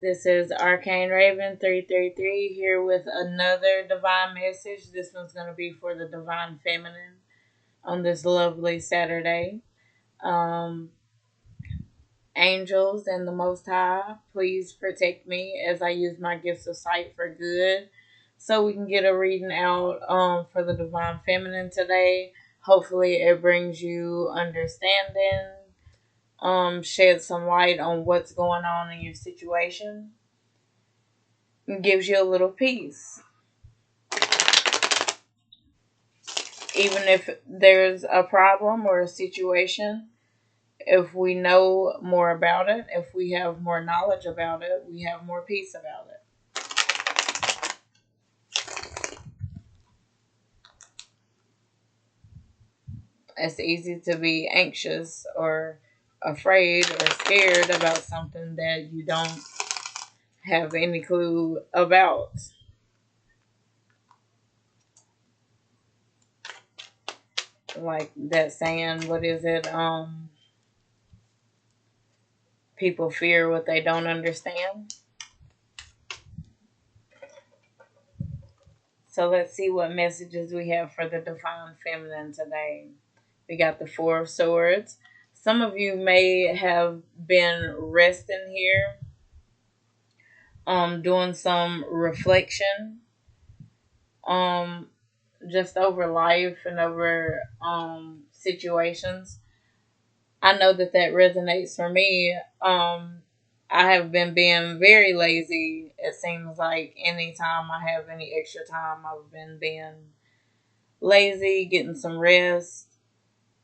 This is Arcane Raven 333 here with another divine message. This one's going to be for the divine feminine on this lovely Saturday. Um, Angels and the Most High, please protect me as I use my gifts of sight for good. So we can get a reading out for the divine feminine today. Hopefully, it brings you understanding, shed some light on what's going on in your situation, gives you a little peace. Even if there's a problem or a situation, if we know more about it, if we have more knowledge about it, we have more peace about it. It's easy to be anxious or afraid or scared about something that you don't have any clue about. Like that saying, what is it? People fear what they don't understand. So let's see what messages we have for the divine feminine today. We got the Four of Swords. Some of you may have been resting here, doing some reflection, um, just over life and over situations. I know that resonates for me. I have been being very lazy. It seems like anytime I have any extra time, I've been being lazy, getting some rest.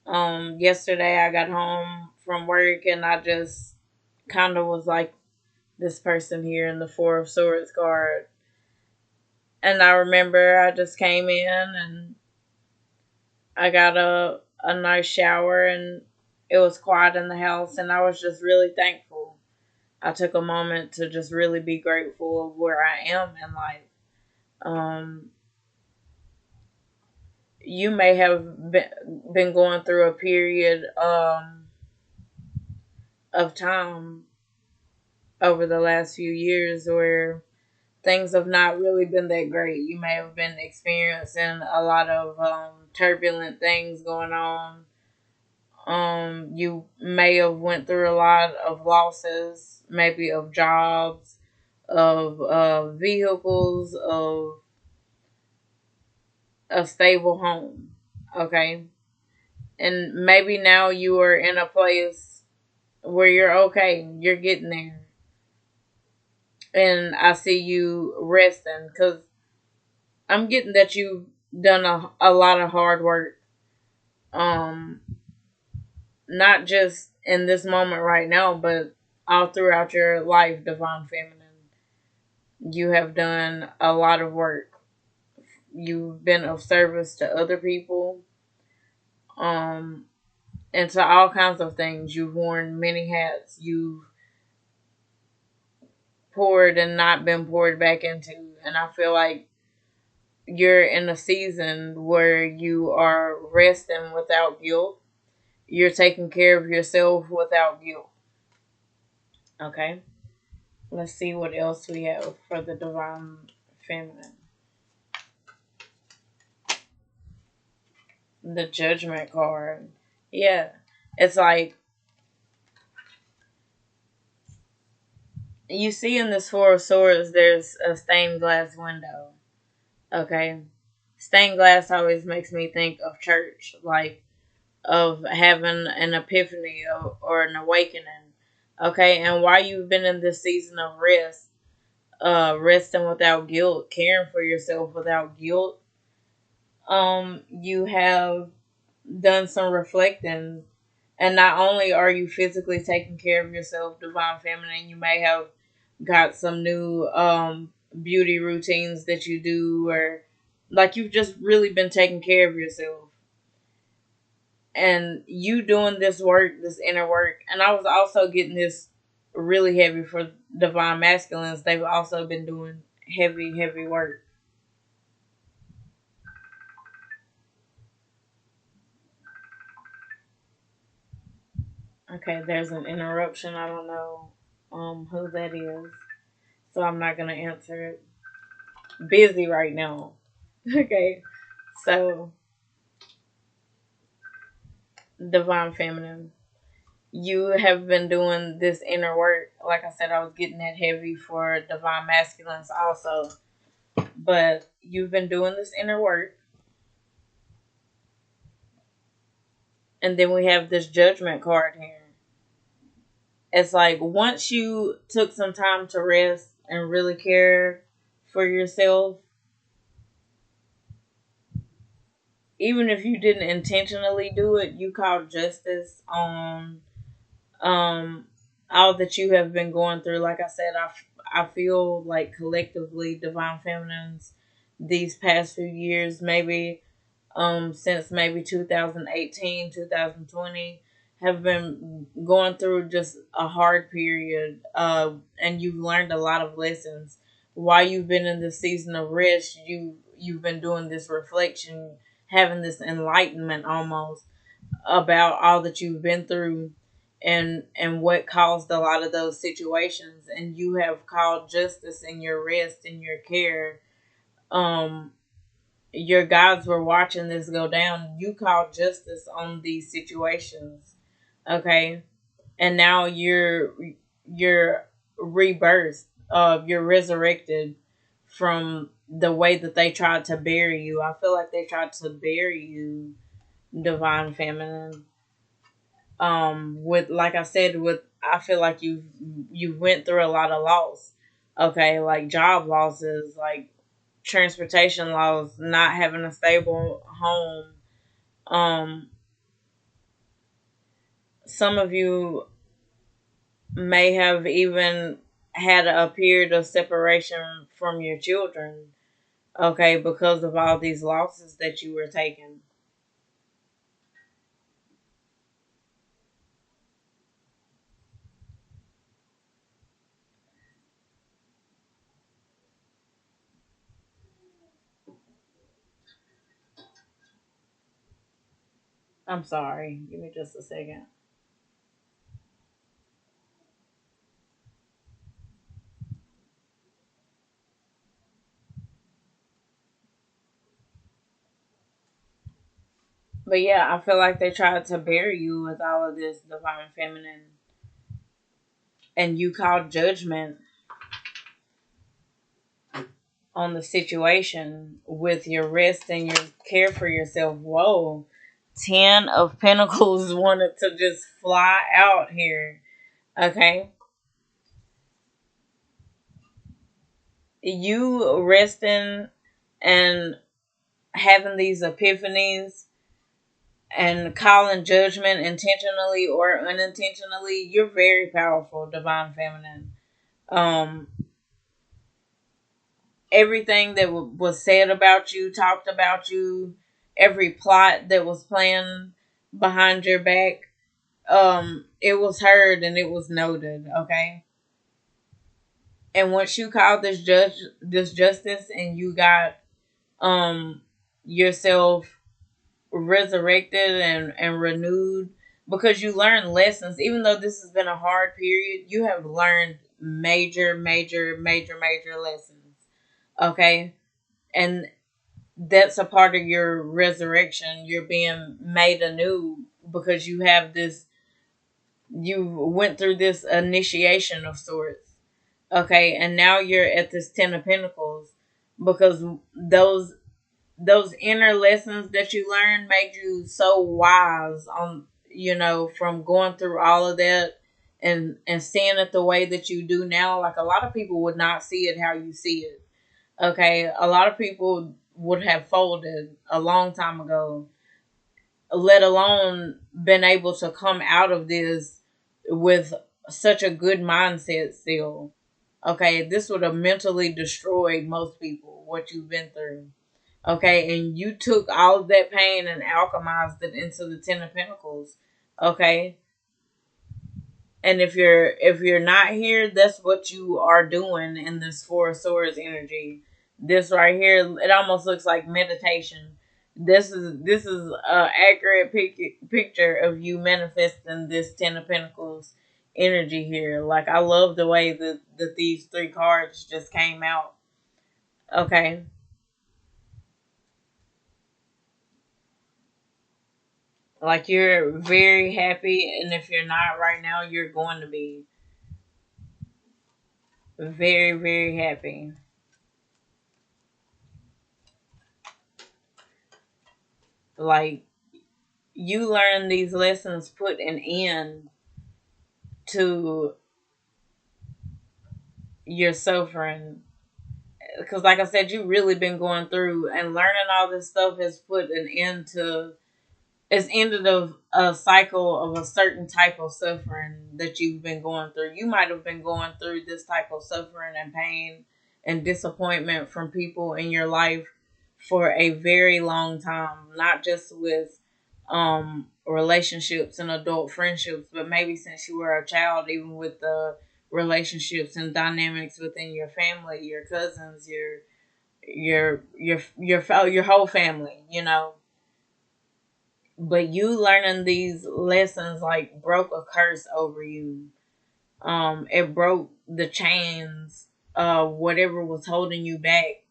Yesterday I got home from work and I just kind of was like this person here in the Four of Swords card. And I remember I just came in and I got a nice shower and it was quiet in the house and I was just really thankful. I took a moment to just really be grateful of where I am in life. Um, you may have been going through a period of time over the last few years where things have not really been that great. You may have been experiencing a lot of turbulent things going on. You may have went through a lot of losses, maybe of jobs, of vehicles, of a stable home. Okay, and maybe now you are in a place where you're okay. You're getting there, and I see you resting because I'm getting that you've done a lot of hard work. Um, Not just in this moment right now, but all throughout your life, divine feminine. You have done a lot of work. You've been of service to other people, um, and to all kinds of things. You've worn many hats. You've poured and not been poured back into. And I feel like you're in a season where you are resting without guilt. You're taking care of yourself without guilt. Okay? Let's see what else we have for the divine feminine. The judgment card. Yeah. It's like you see in this Four of Swords there's a stained glass window. Okay. Stained glass always makes me think of church, like of having an epiphany or an awakening. Okay, and while you've been in this season of rest, resting without guilt, caring for yourself without guilt, you have done some reflecting. And not only are you physically taking care of yourself, divine feminine, you may have got some new beauty routines that you do, or like you've just really been taking care of yourself. And you doing this work, this inner work. And I was also getting this really heavy for divine masculines. They've also been doing heavy, heavy work. Okay, there's an interruption. I don't know who that is. so I'm not gonna answer it. Busy right now. Okay. So divine feminine. You have been doing this inner work. Like I said, I was getting that heavy for divine masculines also. But you've been doing this inner work. And then we have this judgment card here. It's like once you took some time to rest and really care for yourself, even if you didn't intentionally do it, you called justice on um all that you have been going through. Like I said, I feel like collectively divine feminines these past few years, maybe since maybe 2018, 2020, have been going through just a hard period, and you've learned a lot of lessons while you've been in this season of rest. You've been doing this reflection, having this enlightenment almost about all that you've been through, and what caused a lot of those situations, and you have called justice in your rest and your care. um your gods were watching this go down. You called justice on these situations, okay? And now you're rebirthed. You're resurrected from the way that they tried to bury you. I feel like they tried to bury you, divine feminine. With, like I said, with, I feel like you went through a lot of loss. Okay, like job losses, like transportation laws, not having a stable home. Um, some of you may have even had a period of separation from your children, okay, because of all these losses that you were taking. I'm sorry. Give me just a second. But yeah, I feel like they tried to bury you with all of this divine feminine, and you called judgment on the situation with your rest and your care for yourself. Whoa. 10 of Pentacles wanted to just fly out here. Okay. You resting and having these epiphanies and calling judgment intentionally or unintentionally, you're very powerful, divine feminine. Um, Everything that was said about you, talked about you, every plot that was planned behind your back, it was heard and it was noted. Okay. And once you called this justice, and you got um yourself resurrected and renewed, because you learned lessons. Even though this has been a hard period, you have learned major lessons. Okay. And that's a part of your resurrection. You're being made anew because you have this, you went through this initiation of sorts. Okay, and now you're at this 10 of Pentacles, because those inner lessons that you learned made you so wise on, from going through all of that, and seeing it the way that you do now. Like, a lot of people would not see it how you see it. Okay, a lot of people would have folded a long time ago, let alone been able to come out of this with such a good mindset still. Okay, this would have mentally destroyed most people, what you've been through. Okay, and you took all of that pain and alchemized it into the 10 of Pentacles. Okay, and if you're not here, that's what you are doing in this Four of Swords energy. This right here, it almost looks like meditation. This is a accurate picture of you manifesting this 10 of Pentacles energy here. Like, I love the way that these three cards just came out. Okay. Like, you're very happy, and if you're not right now, you're going to be very, very happy. Like, you learn these lessons put an end to your suffering. Because, like I said, you really been going through, and learning all this stuff has put an end to, it's ended a cycle of a certain type of suffering that you've been going through. You might have been going through this type of suffering and pain and disappointment from people in your life for a very long time, not just with relationships and adult friendships, but maybe since you were a child, even with the relationships and dynamics within your family, your cousins, your whole family, you know. But you learning these lessons like broke a curse over you. It broke the chains of whatever was holding you back.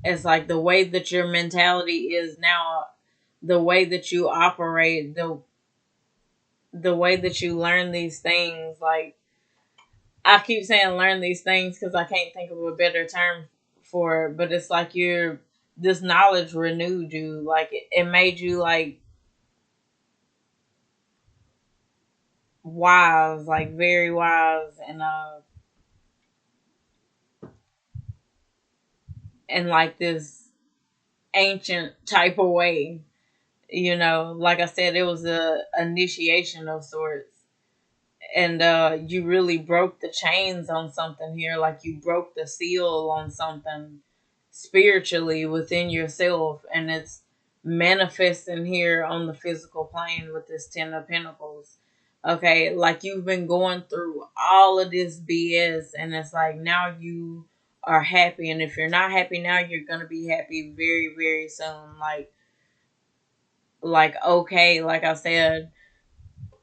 It's like the way that your mentality is now, the way that you operate, the way that you learn these things. Like, I keep saying learn these things because I can't think of a better term for it, but it's like you're, this knowledge renewed you. Like, it made you like wise, like very wise, and like this ancient type of way. You know, like I said, it was a initiation of sorts. And you really broke the chains on something here, like you broke the seal on something spiritually within yourself, and it's manifesting here on the physical plane with this 10 of Pentacles. Okay, like you've been going through all of this BS, and it's like now you are happy, and if you're not happy now, you're gonna be happy very, very soon. Like okay, like I said,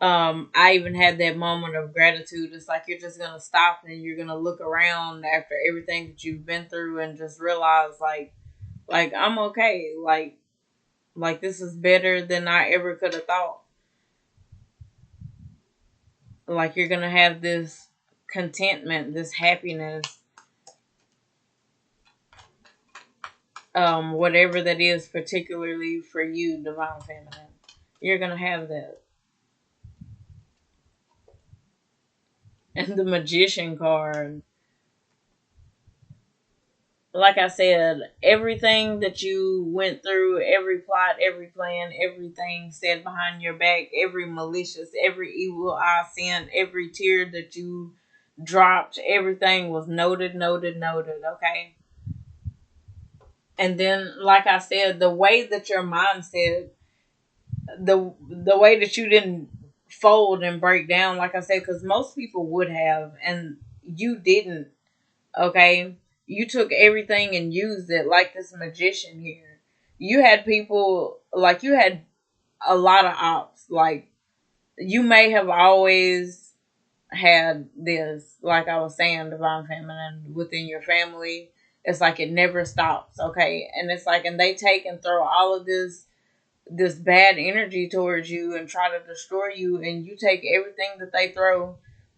I even had that moment of gratitude. It's like you're just gonna stop and you're gonna look around after everything that you've been through and just realize like I'm okay. Like this is better than I ever could have thought. Like you're gonna have this contentment, this happiness, whatever that is, particularly for you, divine feminine. You're gonna have that. And the magician card, like I said, everything that you went through, every plot, every plan, everything said behind your back, every malicious, every evil eye sent, every tear that you dropped, everything was noted, noted, noted, okay? And then, like I said, the way that your mindset, the way that you didn't fold and break down, like I said, because most people would have, and you didn't. Okay, you took everything and used it like this magician here. You had people, like you had a lot of ops. Like you may have always had this, like I was saying, divine feminine within your family. It's like it never stops. Okay, and it's like, and they take and throw all of this bad energy towards you and try to destroy you, and you take everything that they throw,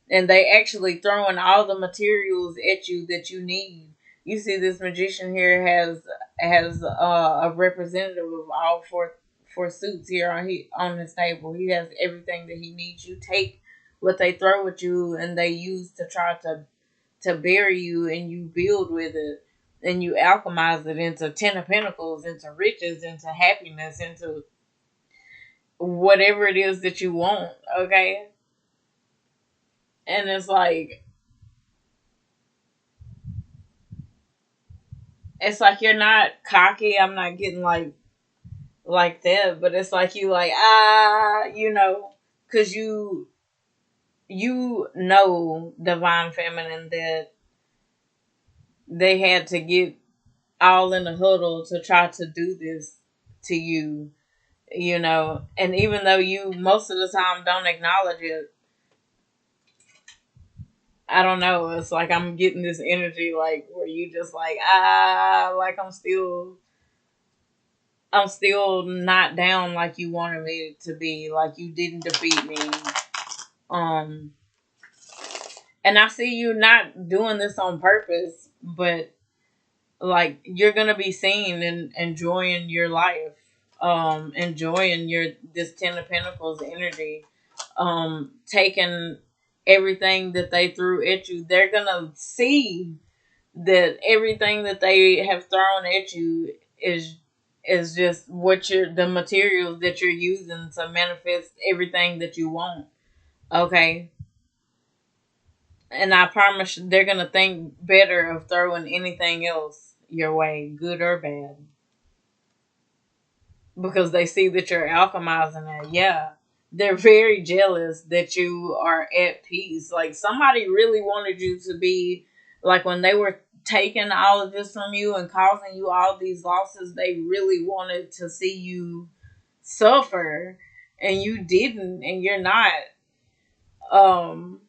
and they actually throwing all the materials at you that you need. You see, this magician here has a representative of all four suits here on his table. He has everything that he needs. You take what they throw at you, and they use to try to bury you, and you build with it, and you alchemize it into 10 of Pentacles, into riches, into happiness, into whatever it is that you want. Okay, and it's like you're not cocky. I'm not getting like that, but it's like you like because you know, divine feminine, that they had to get all in a huddle to try to do this to you, and even though you most of the time don't acknowledge it, I don't know. It's like I'm getting this energy, like where you just like like I'm still not down like you wanted me to be. Like you didn't defeat me. Um, and I see you not doing this on purpose, but like you're gonna be seen and enjoying your life, enjoying your this Ten of Pentacles energy, taking everything that they threw at you. They're gonna see that everything that they have thrown at you is just what you're the materials that you're using to manifest everything that you want. Okay. And I promise you, they're gonna think better of throwing anything else your way, good or bad, because they see that you're alchemizing it. Yeah, they're very jealous that you are at peace. Like somebody really wanted you to be like when they were taking all of this from you and causing you all these losses. They really wanted to see you suffer, and you didn't, and you're not. Um,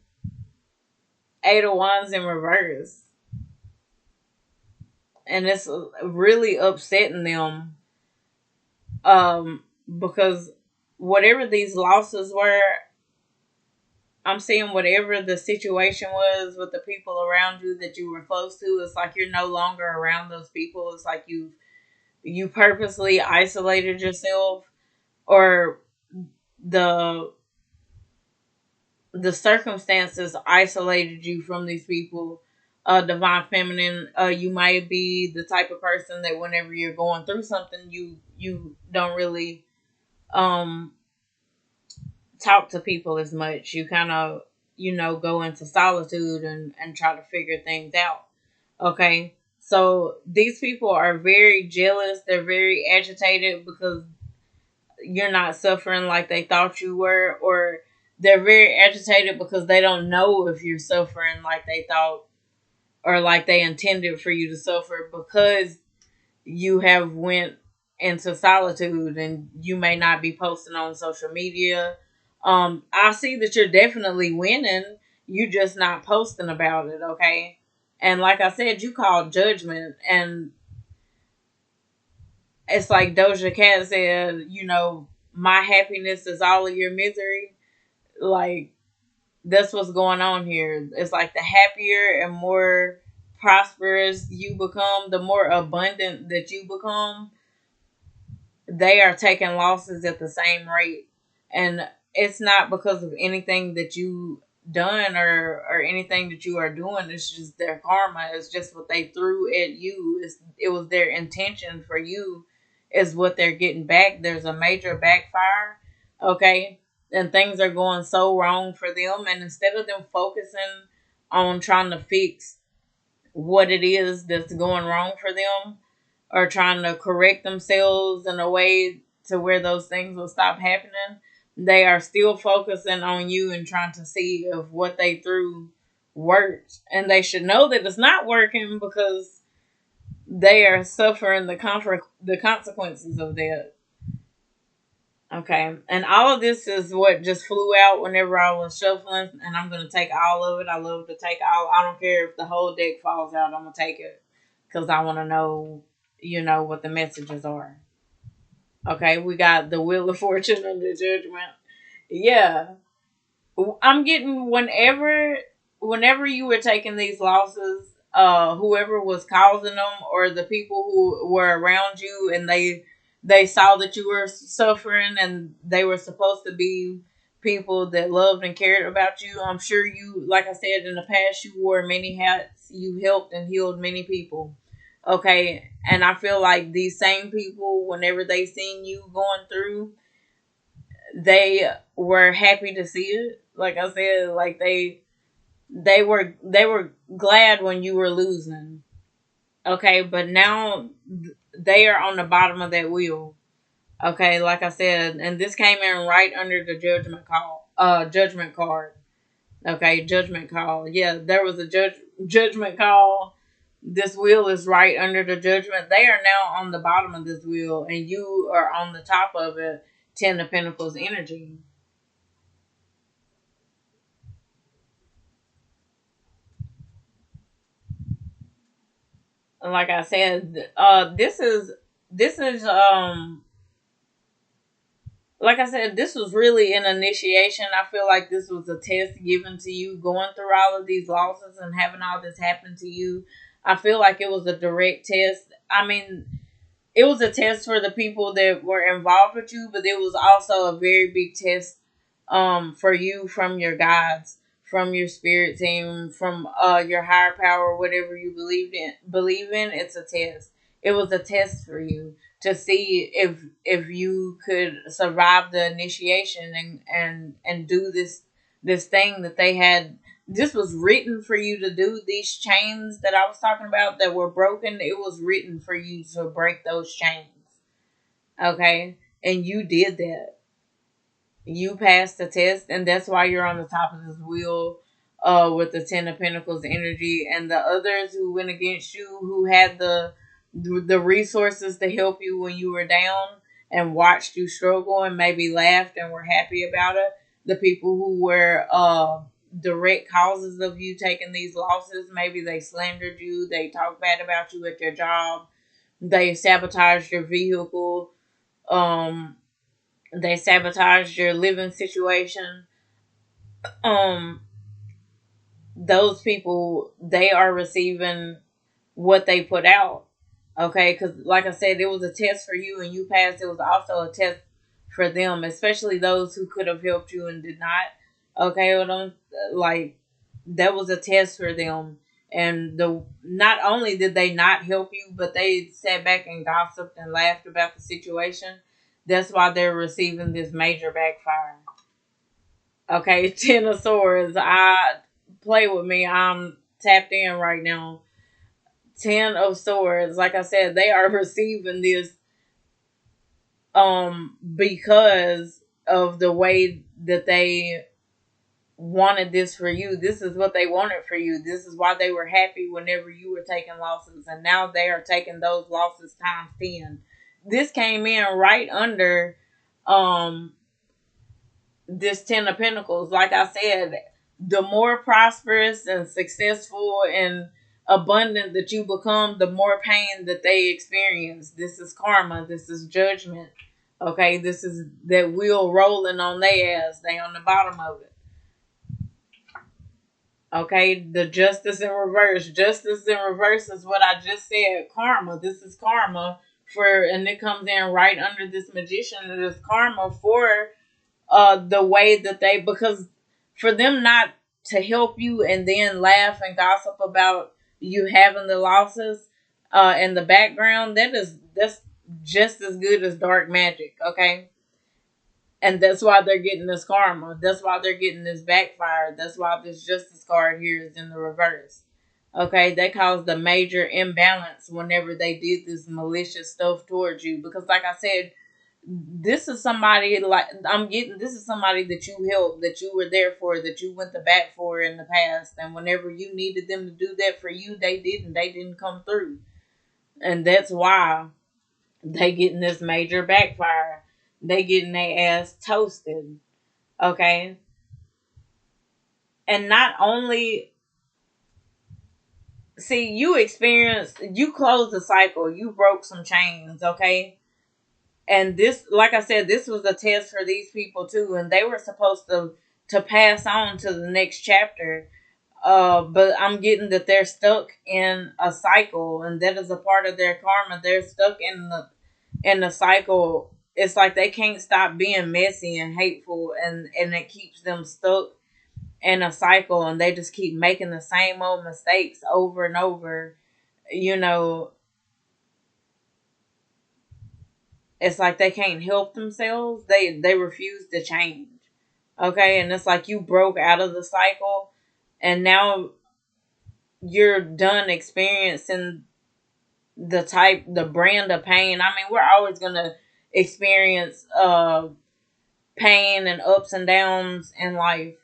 Eight of Wands in reverse, and it's really upsetting them because whatever these losses were, I'm seeing whatever the situation was with the people around you that you were close to, it's like you're no longer around those people. It's like you purposely isolated yourself, or the the circumstances isolated you from these people. Divine feminine, you might be the type of person that whenever you're going through something, you don't really um talk to people as much. You kind of, go into solitude and try to figure things out. Okay. So these people are very jealous. They're very agitated because you're not suffering like they thought you were, or they're very agitated because they don't know if you're suffering like they thought or like they intended for you to suffer, because you have went into solitude and you may not be posting on social media. I see that you're definitely winning. You just not posting about it, okay? And like I said, you called judgment, and it's like Doja Cat said, my happiness is all of your misery. Like that's what's going on here. It's like the happier and more prosperous you become, the more abundant that you become, they are taking losses at the same rate. And it's not because of anything that you done or anything that you are doing. It's just their karma. It's just what they threw at you. It was their intention for you is what they're getting back. There's a major backfire. Okay. And things are going so wrong for them. And instead of them focusing on trying to fix what it is that's going wrong for them, or trying to correct themselves in a way to where those things will stop happening, they are still focusing on you and trying to see if what they threw worked. And they should know that it's not working because they are suffering the consequences of that. Okay. And all of this is what just flew out whenever I was shuffling, and I'm going to take all of it. I love to take all, I don't care if the whole deck falls out, I'm going to take it because I want to know, what the messages are. Okay. We got the Wheel of Fortune and the Judgment. Yeah. I'm getting whenever you were taking these losses, whoever was causing them or the people who were around you, and they saw that you were suffering, and they were supposed to be people that loved and cared about you. I'm sure you, like I said in the past, you wore many hats. You helped and healed many people. Okay, and I feel like these same people, whenever they seen you going through, they were happy to see it. Like I said, like they were glad when you were losing. Okay, but now they are on the bottom of that wheel. Okay, like I said, and this came in right under the judgment card. Okay, judgment call. Yeah, there was a judgment call. This wheel is right under the judgment. They are now on the bottom of this wheel, and you are on the top of it. Ten of Pentacles energy. like I said, this is like I said, this was really an initiation. I feel like this was a test given to you going through all of these losses and having all this happen to you. I feel like it was a direct test. I mean, it was a test for the people that were involved with you, but it was also a very big test for you from your guides, from your spirit team, from your higher power, whatever you believe in, it's a test. It was a test for you to see if you could survive the initiation and do this thing that they had. This was written for you to do. These chains that I was talking about that were broken, it was written for you to break those chains. Okay? And you did that. You passed the test, and that's why you're on the top of this wheel with the Ten of Pentacles energy, and the others who went against you, who had the resources to help you when you were down and watched you struggle and maybe laughed and were happy about it. The people who were direct causes of you taking these losses, maybe they slandered you, they talked bad about you at your job, they sabotaged your vehicle, um, they sabotaged your living situation. Um, those people, they are receiving what they put out. Okay, because like I said, it was a test for you and you passed. It was also a test for them, especially those who could have helped you and did not. Okay, well, like that was a test for them. And the not only did they not help you, but they sat back and gossiped and laughed about the situation. That's why they're receiving this major backfire. Okay, Ten of Swords. I play with me. I'm tapped in right now. Ten of Swords. Like I said, they are receiving this because of the way that they wanted this for you. This is what they wanted for you. This is why they were happy whenever you were taking losses, and now they are taking those losses times 10. This came in right under um this Ten of Pentacles. Like I said, the more prosperous and successful and abundant that you become, the more pain that they experience. This is karma. This is judgment. Okay, this is that wheel rolling on their ass. They on the bottom of it. Okay, the justice in reverse. Justice in reverse is what I just said. Karma. This is karma for, and it comes in right under this magician. It is karma for the way that they, because for them not to help you and then laugh and gossip about you having the losses in the background, that's just as good as dark magic. Okay, and that's why they're getting this karma. That's why they're getting this backfire. That's why this justice card here is in the reverse. Okay, they caused a major imbalance whenever they did this malicious stuff towards you, because like I said, this is somebody, like I'm getting, this is somebody that you helped, that you were there for, that you went to bat for in the past, and whenever you needed them to do that for you, they didn't come through, and that's why they getting this major backfire. They getting their ass toasted. Okay, and not only, see, you closed the cycle, you broke some chains. Okay, and this, like I said, this was a test for these people too, and they were supposed to pass on to the next chapter. But I'm getting that they're stuck in a cycle, and that is a part of their karma. They're stuck in the cycle. It's like they can't stop being messy and hateful, and it keeps them stuck in a cycle, and they just keep making the same old mistakes over and over. You know, it's like they can't help themselves. They refuse to change. Okay, and it's like you broke out of the cycle, and now you're done experiencing the brand of pain. I mean, we're always gonna experience pain and ups and downs in life,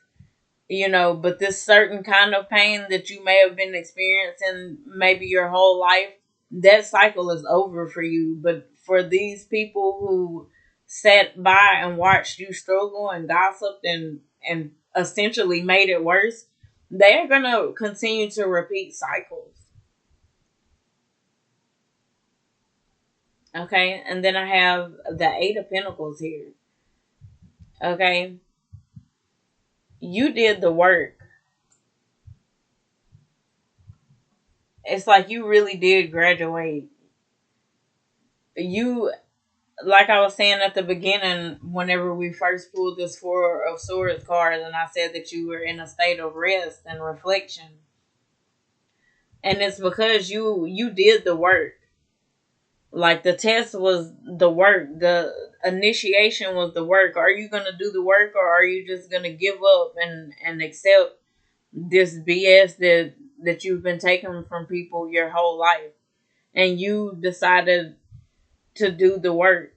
but this certain kind of pain that you may have been experiencing maybe your whole life, that cycle is over for you. But for these people who sat by and watched you struggle and gossiped and essentially made it worse, they're gonna continue to repeat cycles. Okay, and then I have the Eight of Pentacles here. Okay, you did the work. It's like you really did graduate. You, like I was saying at the beginning, whenever we first pulled this Four of Swords card, and I said that you were in a state of rest and reflection, and it's because you did the work. Like the test was the work, the initiation was the work. Are you gonna do the work, or are you just gonna give up and accept this BS that you've been taking from people your whole life, and you decided to do the work?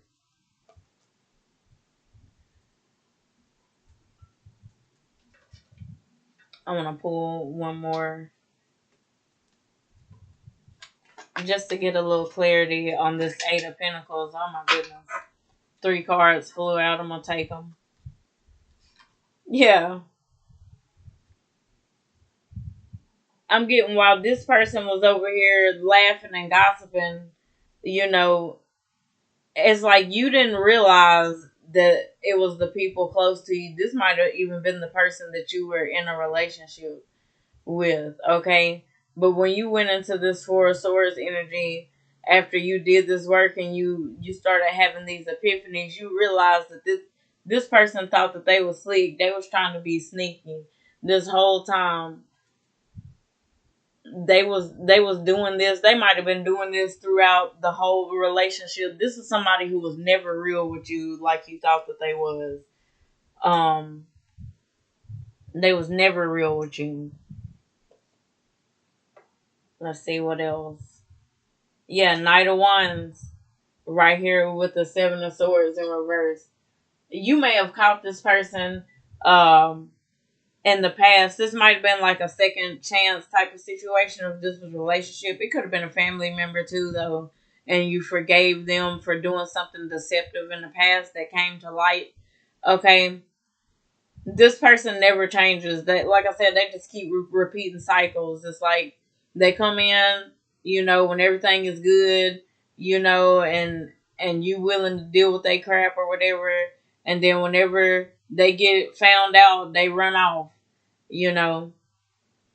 I want to pull one more just to get a little clarity on this Eight of Pentacles. Oh my goodness. Three cards flew out. I'm going to take them. Yeah. I'm getting, while this person was over here laughing and gossiping, you know, it's like you didn't realize that it was the people close to you. This might have even been the person that you were in a relationship with, okay? But when you went into this Four of Swords energy, after you did this work and you started having these epiphanies, you realized that this person thought that they was slick. They was trying to be sneaky this whole time. They was doing this. They might have been doing this throughout the whole relationship. This is somebody who was never real with you like you thought that they was. Um, they was never real with you. Let's see what else. Yeah, Knight of Wands right here with the Seven of Swords in reverse. You may have caught this person um in the past. This might have been like a second chance type of situation if this was a relationship. It could have been a family member too though. And you forgave them for doing something deceptive in the past that came to light. Okay. This person never changes. That, like I said, they just keep repeating cycles. It's like they come in, when everything is good, and you willing to deal with their crap or whatever, and then whenever they get found out, they run off. You know,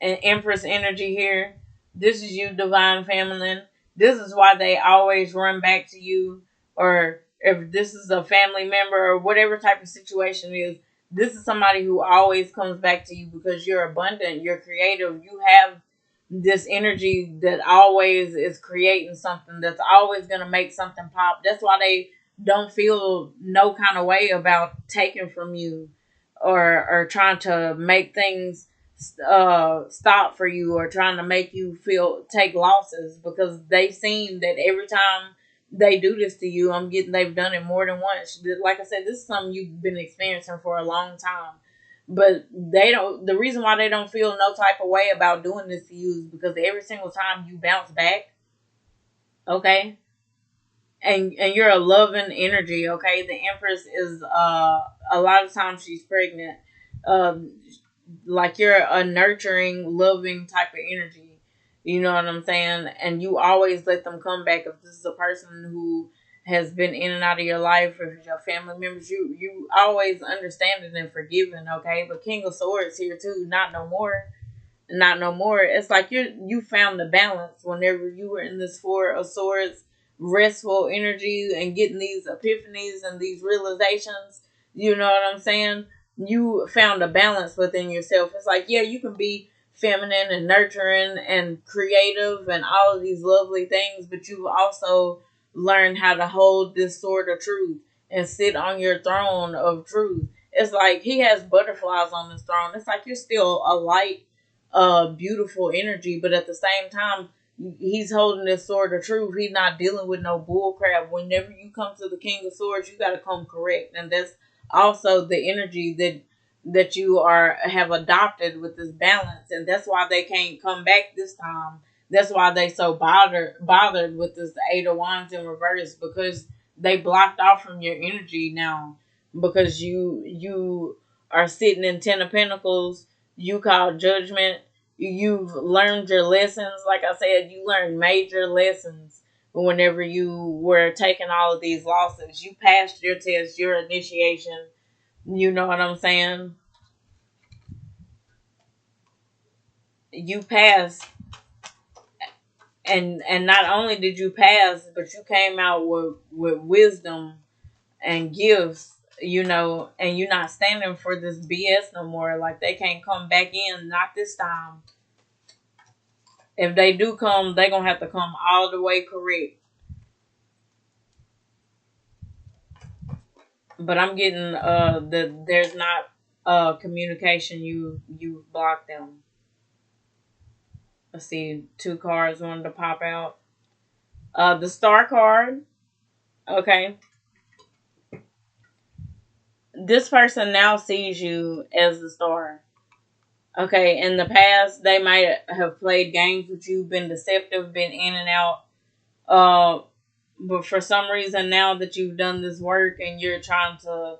and Empress energy here. This is you, divine feminine. This is why they always run back to you, or if this is a family member or whatever type of situation it is, this is somebody who always comes back to you because you're abundant, you're creative, you have this energy that always is creating something that's always going to make something pop. That's why they don't feel no kind of way about taking from you or trying to make things stop for you or trying to make you take losses, because they've seen that every time they do this to you, they've done it more than once. Like I said, this is something you've been experiencing for a long time, but they don't. The reason why they don't feel no type of way about doing this to you is because every single time you bounce back, okay, and you're a loving energy, okay. The Empress is a lot of times she's pregnant. Um, like you're a nurturing, loving type of energy. You know what I'm saying? And you always let them come back. If this is a person who has been in and out of your life, or your family members, you always understanding and forgiving, okay? But King of Swords here too, not no more. Not no more. It's like you found the balance whenever you were in this Four of Swords restful energy and getting these epiphanies and these realizations. You know what I'm saying? You found a balance within yourself. It's like, yeah, you can be feminine and nurturing and creative and all of these lovely things, but you also learn how to hold this sword of truth and sit on your throne of truth. It's like he has butterflies on his throne. It's like you're still a light, beautiful energy, but at the same time, he's holding this sword of truth. He's not dealing with no bull crap. Whenever you come to the King of Swords, you got to come correct, and that's also the energy that you have adopted with this balance, and that's why they can't come back this time. That's why they so bothered with this Eight of Wands in reverse, because they blocked off from your energy now, because you are sitting in Ten of Pentacles. You call judgment. You've learned your lessons. Like I said, you learned major lessons whenever you were taking all of these losses. You passed your test, your initiation. You know what I'm saying? You passed, and not only did you pass, but you came out with wisdom and gifts, and you're not standing for this BS no more. Like, they can't come back in, not this time. If they do come, they gonna have to come all the way correct. But I'm getting that there's not communication. You blocked them. Let's see, two cards wanted to pop out. The star card. Okay, this person now sees you as the star. Okay, in the past, they might have played games with you, been deceptive, been in and out. Uh, but for some reason, now that you've done this work and you're trying to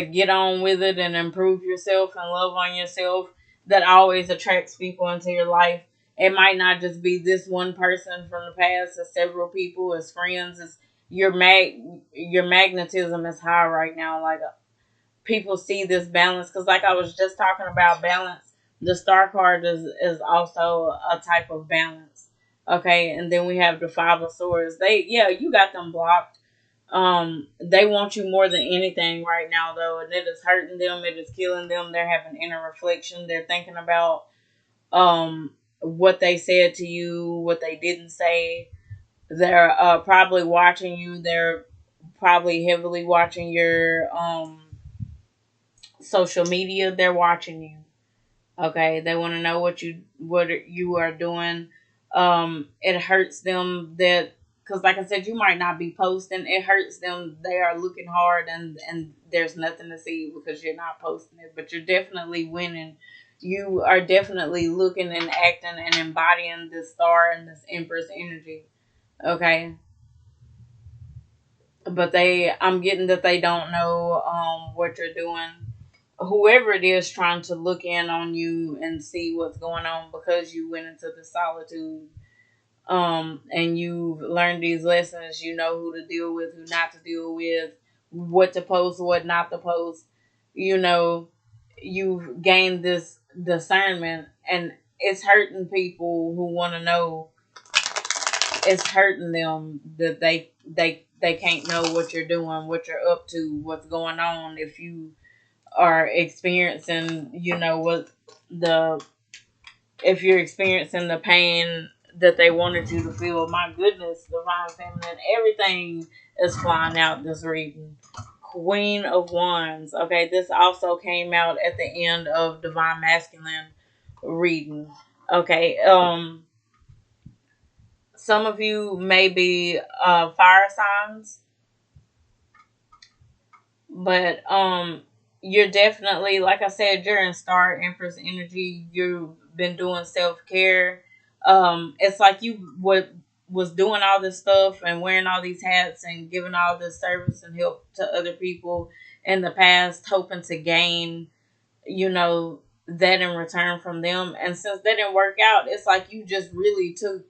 get on with it and improve yourself and love on yourself, that always attracts people into your life. It might not just be this one person from the past, it's several people, it's friends, it's your magnetism is high right now. Like, people see this balance, because like I was just talking about balance, the star card is also a type of balance. Okay, and then we have the five of swords. You got them blocked. They want you more than anything right now, though, and it is hurting them, it is killing them. They're having inner reflection, they're thinking about what they said to you, what they didn't say. They're probably watching you. They're probably heavily watching your social media. They're watching you. Okay, they want to know what you are doing. It hurts them that, because like I said, you might not be posting. It hurts them. They are looking hard, and there's nothing to see because you're not posting it. But you're definitely winning. You are definitely looking and acting and embodying this star and this empress energy. Okay, but I'm getting that they don't know what you're doing. Whoever it is trying to look in on you and see what's going on, because you went into the solitude, and you've learned these lessons. You know who to deal with, who not to deal with, what to post, what not to post. You know, you've gained this discernment, and it's hurting people who want to know. It's hurting them that they can't know what you're doing, what you're up to, what's going on. If you are experiencing, what the if you're experiencing the pain that they wanted you to feel. My goodness, divine feminine, everything is flying out this reading. Queen of Wands. Okay, this also came out at the end of divine masculine reading. Okay, some of you may be fire signs, but you're definitely, like I said, you're in star empress energy. You've been doing self-care. It's like you was doing all this stuff and wearing all these hats and giving all this service and help to other people in the past, hoping to gain, that in return from them. And since that didn't work out, it's like you just really took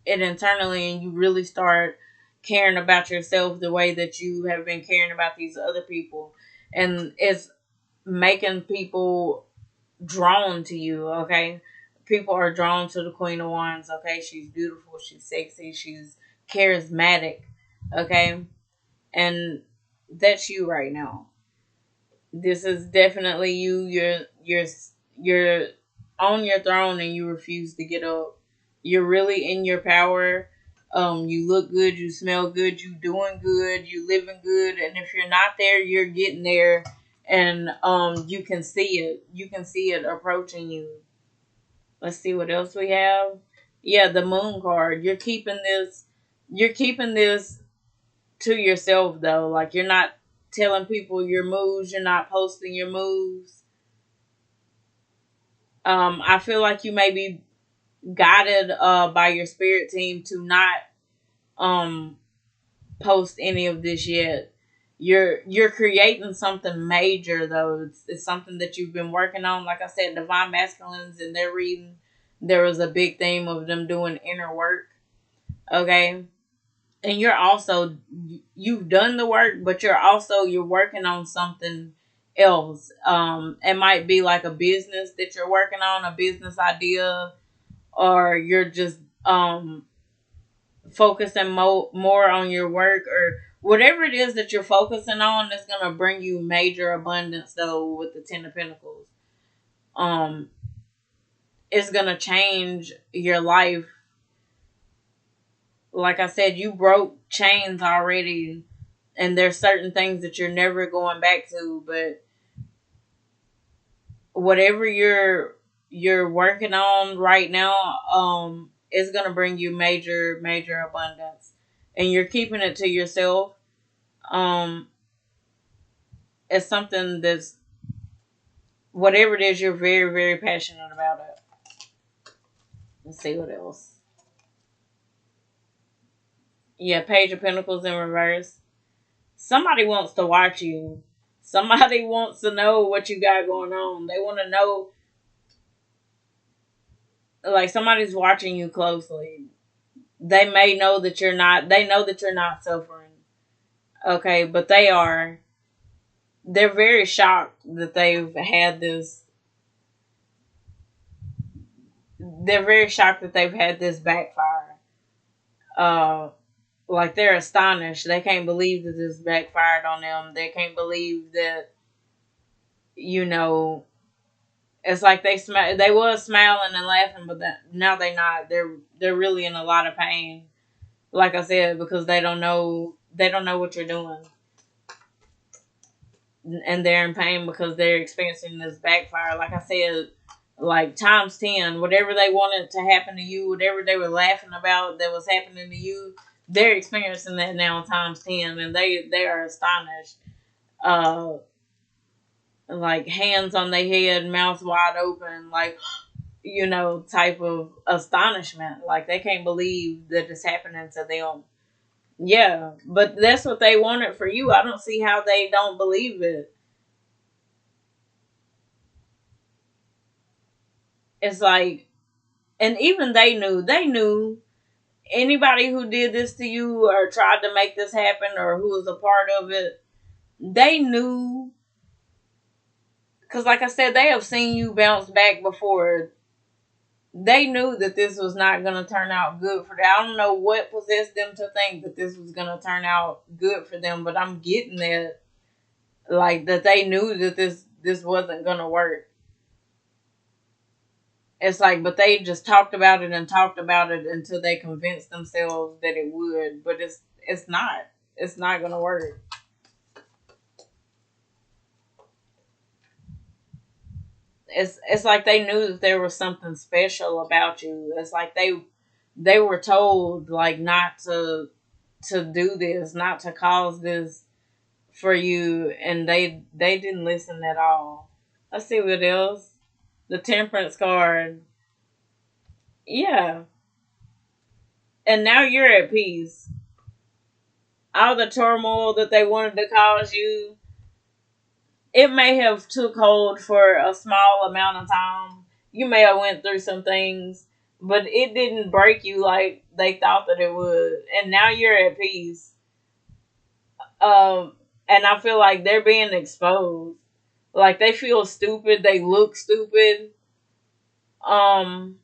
it internally and you really start caring about yourself the way that you have been caring about these other people. And it's making people drawn to you. Okay, people are drawn to the Queen of Wands. Okay, she's beautiful, she's sexy, she's charismatic. Okay, and that's you right now. This is definitely you. You're on your throne and you refuse to get up. You're really in your power. You look good, you smell good, you doing good, you living good, and if you're not there, you're getting there, and you can see it. You can see it approaching you. Let's see what else we have. Yeah, the Moon card. You're keeping this to yourself, though. Like, you're not telling people your moves, you're not posting your moves. I feel like you may be guided by your spirit team to not um post any of this yet. You're creating something major, though. It's something that you've been working on. Like I said, divine masculines in their reading, there was a big theme of them doing inner work. Okay. And you're also, you've done the work, but you're working on something else. It might be like a business that you're working on, a business idea, or you're just focusing more on your work, or whatever it is that you're focusing on that's going to bring you major abundance. Though with the 10 of Pentacles, um it's going to change your life. Like I said, you broke chains already, and there's certain things that you're never going back to. But whatever you're working on right now, is gonna bring you major abundance, and you're keeping it to yourself. Um, it's something that's, whatever it is, you're very passionate about it. Let's see what else. Yeah, Page of Pentacles in reverse. Somebody wants to watch you. Somebody wants to know what you got going on. They want to know, like, somebody's watching you closely. They may know that you're not, they know that you're not suffering. Okay, but they're very shocked that they're very shocked that they've had this backfire. Uh, like, they're astonished. They can't believe that this backfired on them. They can't believe that, you know, it's like they was smiling and laughing, but now they not. They're really in a lot of pain. Like I said, because they don't know what you're doing, and they're in pain because they're experiencing this backfire. Like I said, like times 10, whatever they wanted to happen to you, whatever they were laughing about that was happening to you, they're experiencing that now times 10, and they are astonished. Uh, like hands on their head, mouth wide open, like, type of astonishment. Like they can't believe that it's happening to them. Yeah, but that's what they wanted for you. I don't see how they don't believe it. It's like, and even they knew anybody who did this to you or tried to make this happen or who was a part of it, they knew, because like I said, they have seen you bounce back before. They knew that this was not going to turn out good for them. I don't know what possessed them to think that this was going to turn out good for them, but I'm getting that, like, that they knew that this wasn't going to work. It's like, but they just talked about it and talked about it until they convinced themselves that it would, but it's not. It's not going to work. It's like they knew that there was something special about you. It's like they were told, like, not to do this, not to cause this for you, and they didn't listen at all. Let's see what else. The Temperance card. Yeah. And now you're at peace. All the turmoil that they wanted to cause you, it may have took hold for a small amount of time. You may have went through some things, but it didn't break you like they thought that it would. And now you're at peace. Um, and I feel like they're being exposed. Like they feel stupid, they look stupid. Um,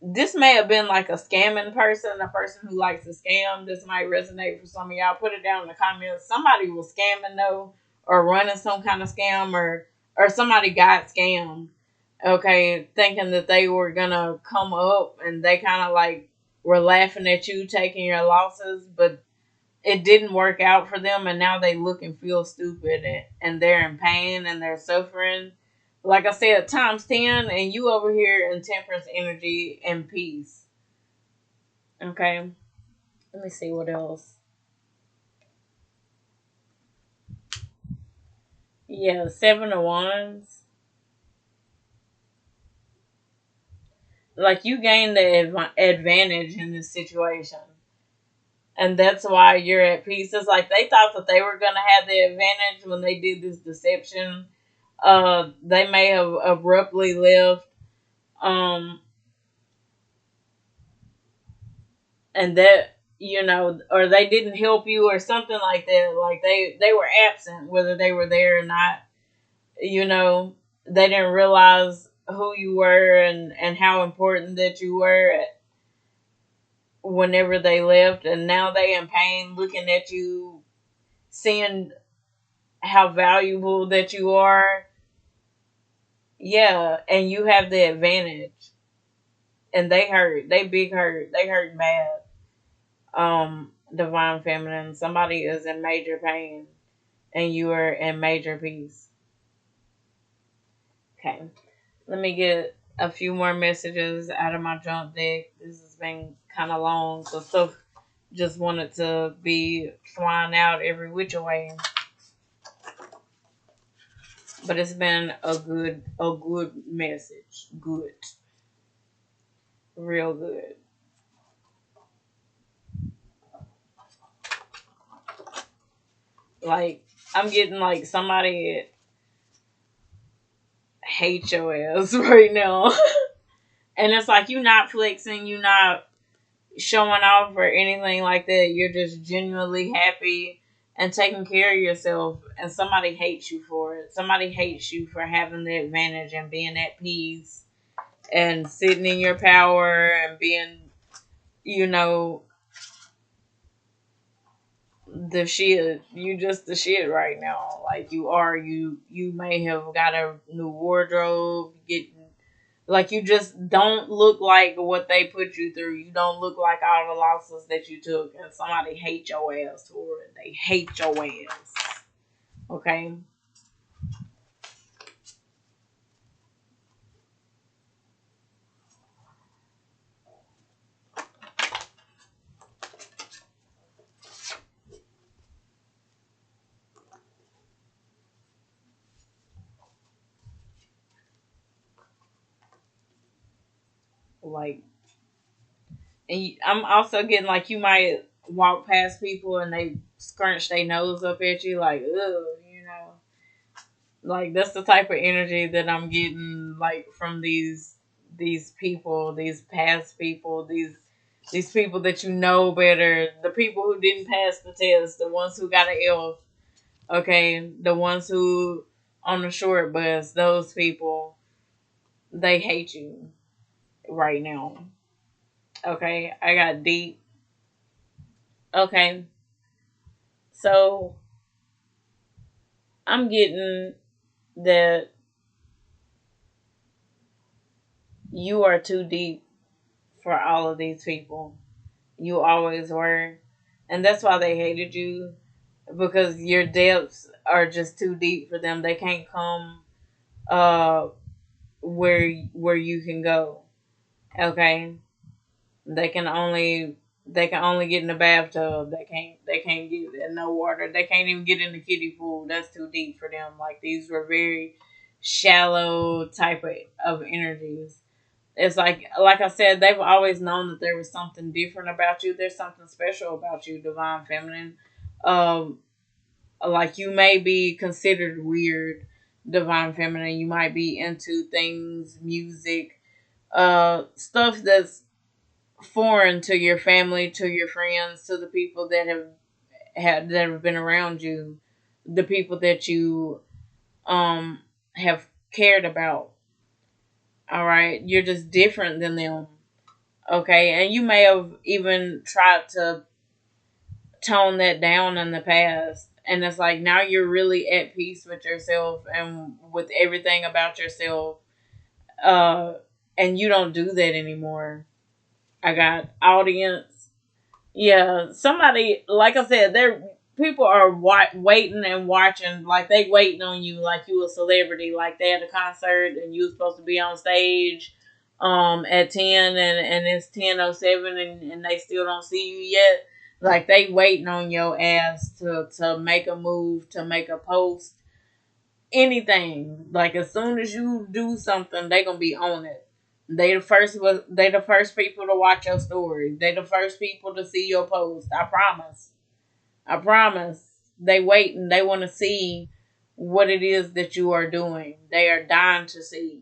this may have been like a scamming person, a person who likes to scam. This might resonate for some of y'all. Put it down in the comments. Somebody was scamming though, or running some kind of scam, or somebody got scammed. Okay, thinking that they were gonna come up, and they kind of like were laughing at you taking your losses, but it didn't work out for them, and now they look and feel stupid, and they're in pain and they're suffering. Like I said, times 10, and you over here in temperance energy and peace. Okay, let me see what else. Yeah, 7 of Wands. Like you gained the advantage in this situation, and that's why you're at peace. It's like they thought that they were gonna have the advantage when they did this deception. They may have abruptly left. Um, and that, or they didn't help you or something like that. Like they were absent, whether they were there or not. You know, they didn't realize who you were and how important that you were whenever they left, and now they in pain looking at you, seeing how valuable that you are. Yeah, and you have the advantage, and they big hurt, they hurt bad. Divine feminine, somebody is in major pain and you are in major peace. Okay, let me get a few more messages out of my junk deck. This has been kind of long, so stuff just wanted to be flying out every which way. But it's been a good message. Good. Real good. Like, I'm getting like somebody hate your ass right now. And it's like you not flexing, you not showing off or anything like that. You're just genuinely happy and taking care of yourself, and somebody hates you for it. Somebody hates you for having the advantage and being at peace and sitting in your power and being, you know, the shit. You just the shit right now. Like you are. You may have got a new wardrobe, getting like you just don't look like what they put you through. You don't look like all the losses that you took, and somebody hate your ass for it. They hate your ass. Okay? Like, I'm also getting like you might walk past people and they scrunch their nose up at you, like, ugh, you know. Like that's the type of energy that I'm getting, like from these people, these past people, these people that you know better, the people who didn't pass the test, the ones who got an F, okay, the ones who on the short bus, those people, they hate you right now. Okay, I got deep. Okay, so I'm getting that you are too deep for all of these people. You always were. And that's why they hated you, because your depths are just too deep for them. They can't come uh where you can go. Okay? They can only get in the bathtub. They can't get in no water. They can't even get in the kiddie pool. That's too deep for them. Like these were very shallow type of energies. It's like I said, they've always known that there was something different about you. There's something special about you, divine feminine. Um, like you may be considered weird, divine feminine. You might be into things, music, stuff that's foreign to your family, to your friends, to the people that have been around you, the people that you um have cared about. All right, you're just different than them. Okay, and you may have even tried to tone that down in the past. And it's like now you're really at peace with yourself and with everything about yourself. Uh, and you don't do that anymore. I got audience. Yeah, somebody, like I said, there people are waiting and watching, like they waiting on you, like you a celebrity, like they had a concert and you was supposed to be on stage, at 10 and it's 10:07 and they still don't see you yet. Like they waiting on your ass to make a move, to make a post, anything. Like as soon as you do something, they gonna be on it. They the first people to watch your story. They the first people to see your post. I promise. I promise. They wait and they want to see what it is that you are doing. They are dying to see.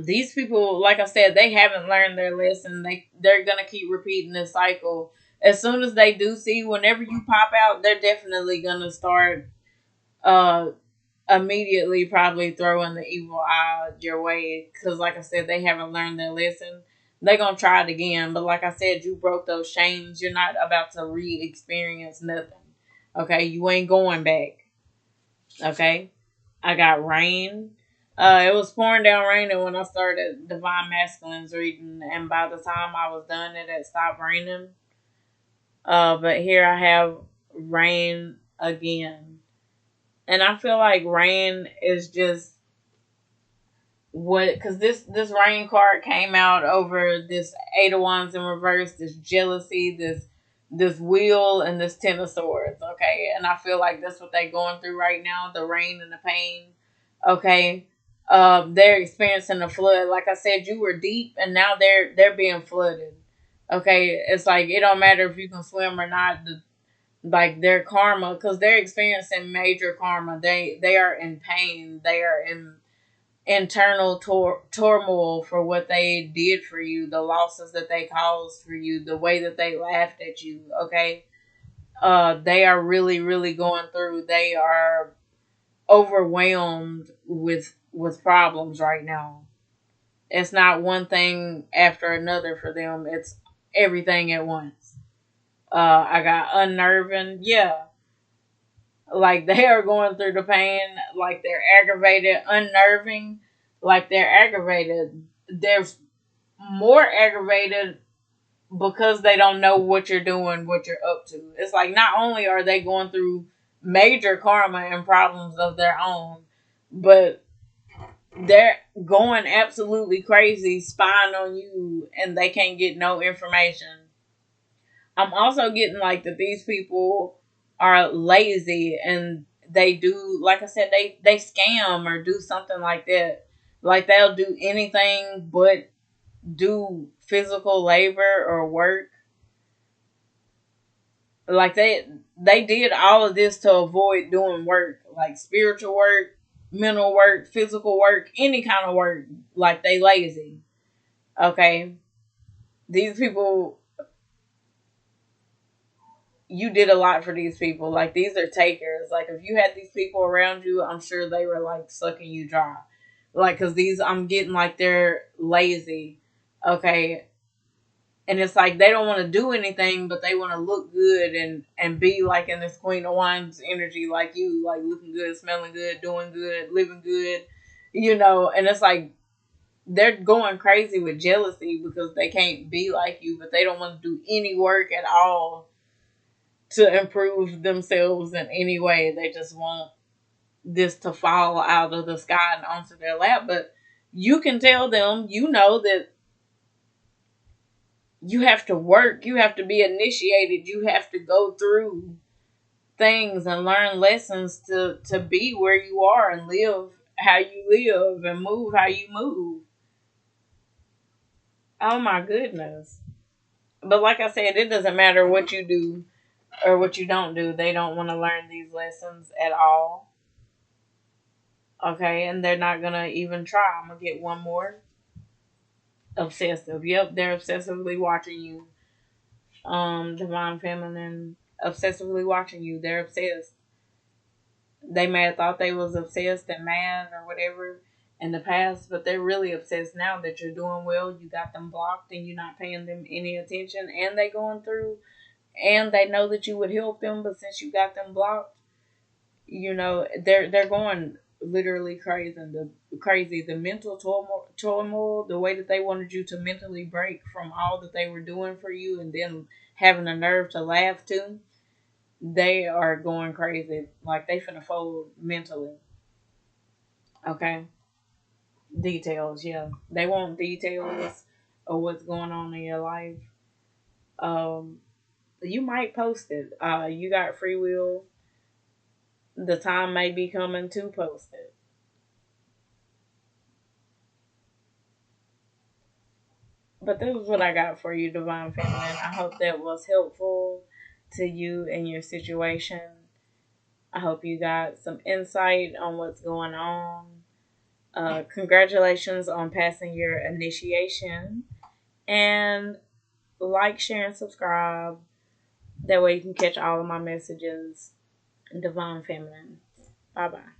These people, like I said, they haven't learned their lesson. They're gonna keep repeating this cycle. As soon as they do see, whenever you pop out, they're definitely gonna start uh immediately probably throwing the evil eye your way, because like I said, they haven't learned their lesson. They're gonna try it again, but like I said, you broke those chains. You're not about to re-experience nothing. Okay, you ain't going back. Okay, I got rain. It was pouring down raining when I started Divine Masculines reading, and by the time I was done, it had stopped raining. But here I have rain again, and I feel like rain is just what, because this rain card came out over this Eight of Wands in reverse, this jealousy, this wheel, and this Ten of Swords. Okay, and I feel like that's what they're going through right now, the rain and the pain. Okay, they're experiencing a flood. Like I said, you were deep, and now they're being flooded. Okay, it's like it don't matter if you can swim or not. Like their karma, because they're experiencing major karma. They are in pain. They are in internal turmoil for what they did for you, the losses that they caused for you, the way that they laughed at you. Okay, they are really, really going through. They are overwhelmed with problems right now. It's not one thing after another for them. It's everything at once. I got unnerving. Yeah, like they are going through the pain, like they're aggravated, unnerving, like they're aggravated. They're more aggravated because they don't know what you're doing, what you're up to. It's like not only are they going through major karma and problems of their own, but they're going absolutely crazy, spying on you, and they can't get no information. I'm also getting like that these people are lazy, and they do, like I said, they scam or do something like that. Like they'll do anything but do physical labor or work. Like they did all of this to avoid doing work, like spiritual work, mental work, physical work, any kind of work. Like they lazy. Okay, these people, you did a lot for these people. Like these are takers. Like if you had these people around you, I'm sure they were like sucking you dry. Like cuz these, I'm getting like they're lazy. Okay? And it's like they don't want to do anything, but they want to look good and be like in this Queen of Wands energy, like you, like looking good, smelling good, doing good, living good, and it's like they're going crazy with jealousy because they can't be like you, but they don't want to do any work at all to improve themselves in any way. They just want this to fall out of the sky and onto their lap. But you can tell them, that you have to work, you have to be initiated, you have to go through things and learn lessons to be where you are and live how you live and move how you move. Oh my goodness. But like I said, it doesn't matter what you do or what you don't do. They don't want to learn these lessons at all. Okay, and they're not gonna even try. I'm gonna get one more. Obsessive. Yep, they're obsessively watching you. Divine feminine, obsessively watching you. They're obsessed. They may have thought they was obsessed and mad or whatever in the past, but they're really obsessed now that you're doing well. You got them blocked and you're not paying them any attention, and they going through, and they know that you would help them, but since you got them blocked, they're going literally crazy. The mental turmoil, the way that they wanted you to mentally break from all that they were doing for you, and then having the nerve to laugh too. They are going crazy. Like they finna fold mentally. Okay, details. Yeah, they want details of what's going on in your life. Um, you might post it. You got free will. The time may be coming to post it. But this is what I got for you, Divine Feminine. I hope that was helpful to you in your situation. I hope you got some insight on what's going on. Congratulations on passing your initiation. And like, share, and subscribe. That way you can catch all of my messages. Divine Feminine. Bye bye.